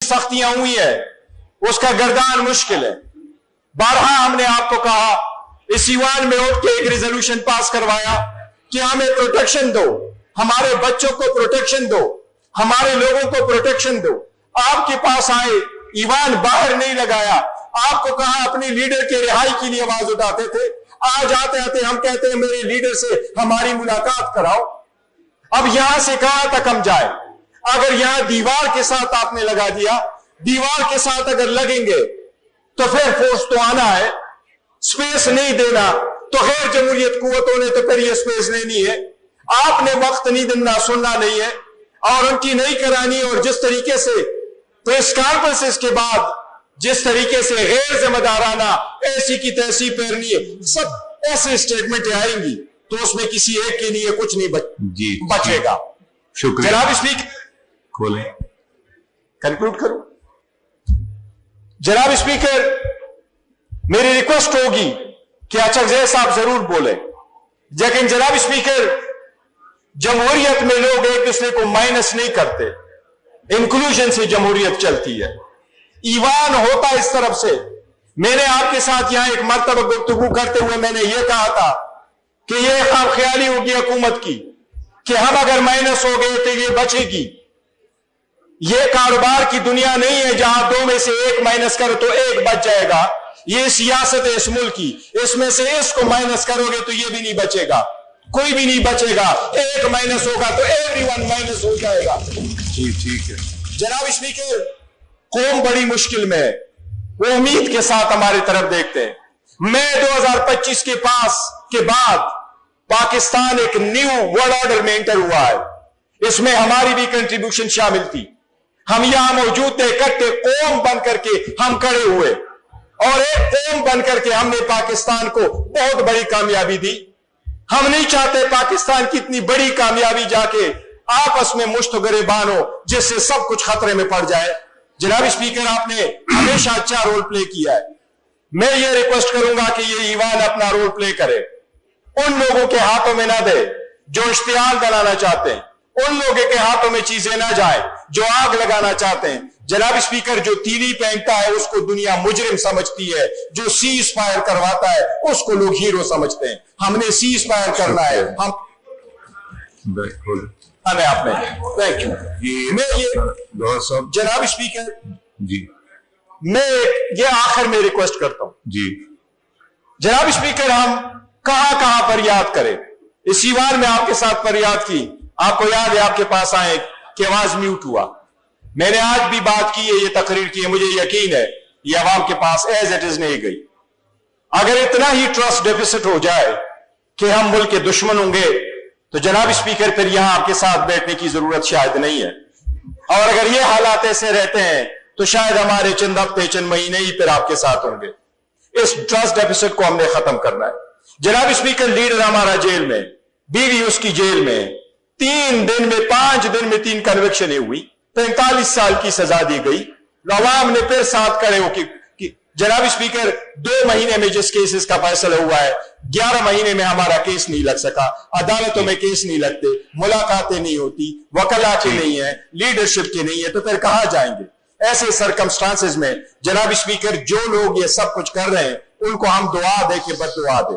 सख्तियां हुई है उसका गर्दान मुश्किल है। बारहा हमने आपको कहा, इस ईवान में उठ के एक रेजोल्यूशन पास करवाया कि हमें प्रोटेक्शन दो, हमारे बच्चों को प्रोटेक्शन दो, हमारे लोगों को प्रोटेक्शन दो। आपके पास आए, ईवान बाहर नहीं लगाया, आपको कहा अपने लीडर के रिहाई के लिए आवाज उठाते थे। आज आते आते हम कहते हैं मेरे लीडर से हमारी मुलाकात कराओ। अब यहां से कहां तक हम जाए? अगर यहां दीवार के साथ आपने लगा दिया, दीवार के साथ अगर लगेंगे तो फिर फोर्स तो आना है, स्पेस नहीं देना तो गैर जमहूरियत कुव्वतों ने तो फिर ये स्पेस लेनी है। आपने वक्त नहीं देना, सुनना नहीं है और उनकी नहीं करानी। और जिस तरीके से प्रेस कॉन्फ्रेंस के बाद जिस तरीके से गैर जिम्मेदाराना ऐसी की तैसी फेरनी है, सब ऐसे स्टेटमेंट आएंगी तो उसमें किसी एक के लिए कुछ नहीं बचेगा। शुक्रिया। जनाब स्पीकर, खोलें, कंक्लूड करूं। जनाब स्पीकर, मेरी रिक्वेस्ट होगी कि अचकज़ई साहब जरूर बोले, लेकिन जनाब स्पीकर जमहूरियत में लोग एक दूसरे को माइनस नहीं करते, इंक्लूजन से जमहूरियत चलती है। ईवान होता इस तरफ से। मैंने आपके साथ यहां एक मर्तबा गुफ्तगू करते हुए मैंने यह कहा था कि यह ख्याली होगी हुकूमत की कि हम अगर माइनस हो गए तो ये बचेगी। यह कारोबार की दुनिया नहीं है जहां दो में से एक माइनस करो तो एक बच जाएगा। ये सियासत है इस मुल्क की, इसमें से इसको माइनस करोगे तो ये भी नहीं बचेगा, कोई भी नहीं बचेगा। एक माइनस होगा तो एवरीवन माइनस हो जाएगा। जी ठीक है। जनाब स्पीकर, कौम बड़ी मुश्किल में है, वो उम्मीद के साथ हमारी तरफ देखते हैं। मई 2025 के बाद पाकिस्तान एक न्यू वर्ल्ड ऑर्डर में एंटर हुआ है, इसमें हमारी भी कंट्रीब्यूशन शामिल थी। हम यहां मौजूद थे, इकट्ठे कौम बन करके हम खड़े हुए और एक कौम बन करके हमने पाकिस्तान को बहुत बड़ी कामयाबी दी। हम नहीं चाहते पाकिस्तान की इतनी बड़ी कामयाबी जाके आपस में मुश्त गिरेबान हो जिससे सब कुछ खतरे में पड़ जाए। जनाब स्पीकर, आपने हमेशा अच्छा रोल प्ले किया है। मैं ये रिक्वेस्ट करूंगा कि ये ईवान अपना रोल प्ले करे, उन लोगों के हाथों में ना दे जो इश्तियाल बनाना चाहते हैं, उन लोगों के हाथों में चीजें ना जाए जो आग लगाना चाहते हैं। जनाब स्पीकर, जो तीली पहनता है उसको दुनिया मुजरिम समझती है, जो सीज फायर करवाता है उसको लोग हीरो समझते हैं। हमने सीज फायर करना है, हम हमें आपने थैंक यू। मैं ये जनाब स्पीकर जी, मैं ये आखिर में रिक्वेस्ट करता हूं जी जनाब स्पीकर, हम कहां कहां फरियाद करें? इस ईवान में आपके साथ फरियाद की, आपको याद है आपके पास आए कि आवाज म्यूट हुआ। मैंने आज भी बात की है, ये तकरीर की है, मुझे यकीन है ये अवाम के पास एज इट इज नहीं गई। अगर इतना ही ट्रस्ट डेफिसिट हो जाए कि हम मुल्क के दुश्मन होंगे तो जनाब स्पीकर फिर यहां आपके साथ बैठने की जरूरत शायद नहीं है। और अगर ये हालात ऐसे रहते हैं तो शायद हमारे चंद हफ्ते चंद महीने ही फिर आपके साथ होंगे। इस ट्रस्ट डेफिसिट को हमने खत्म करना है। जनाब स्पीकर, लीडर हमारा जेल में, बीवी उसकी जेल में, 5 दिन में 3 कन्विक्शन हुई, 45 साल की सजा दी गई। अवाम ने फिर साथ खड़े हो कि जनाब स्पीकर, 2 महीने में जिस केसेस का फैसला हुआ है 11 महीने में हमारा केस नहीं लग सका। अदालतों में केस नहीं लगते, मुलाकातें नहीं होती, वकला के नहीं है, लीडरशिप के नहीं है, तो फिर कहां जाएंगे? ऐसे सरकमस्टांसेस में जनाब स्पीकर, जो लोग ये सब कुछ कर रहे हैं उनको हम दुआ दे के बददुआ दे।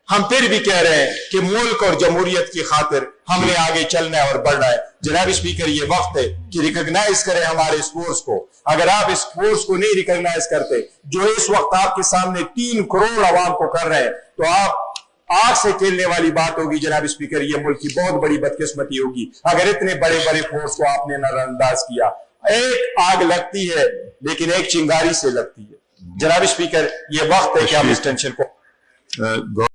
हम फिर भी कह रहे हैं कि मुल्क और जमहूरियत की खातिर हमने आगे चलना है और बढ़ना है। जनाब स्पीकर, ये वक्त है कि रिकॉग्नाइज करें हमारे इस फोर्स को। अगर आप इस फोर्स को नहीं रिकॉग्नाइज करते जो इस वक्त आपके सामने 3 करोड़ आवाम को कर रहे हैं, तो आप आग से खेलने वाली बात होगी। जनाब स्पीकर, ये मुल्क की बहुत बड़ी बदकिस्मती होगी अगर इतने बड़े बड़े फोर्स को आपने नजरअंदाज किया। एक आग लगती है लेकिन एक चिंगारी से लगती है। जनाब स्पीकर, ये वक्त है कि हम इस टेंशन को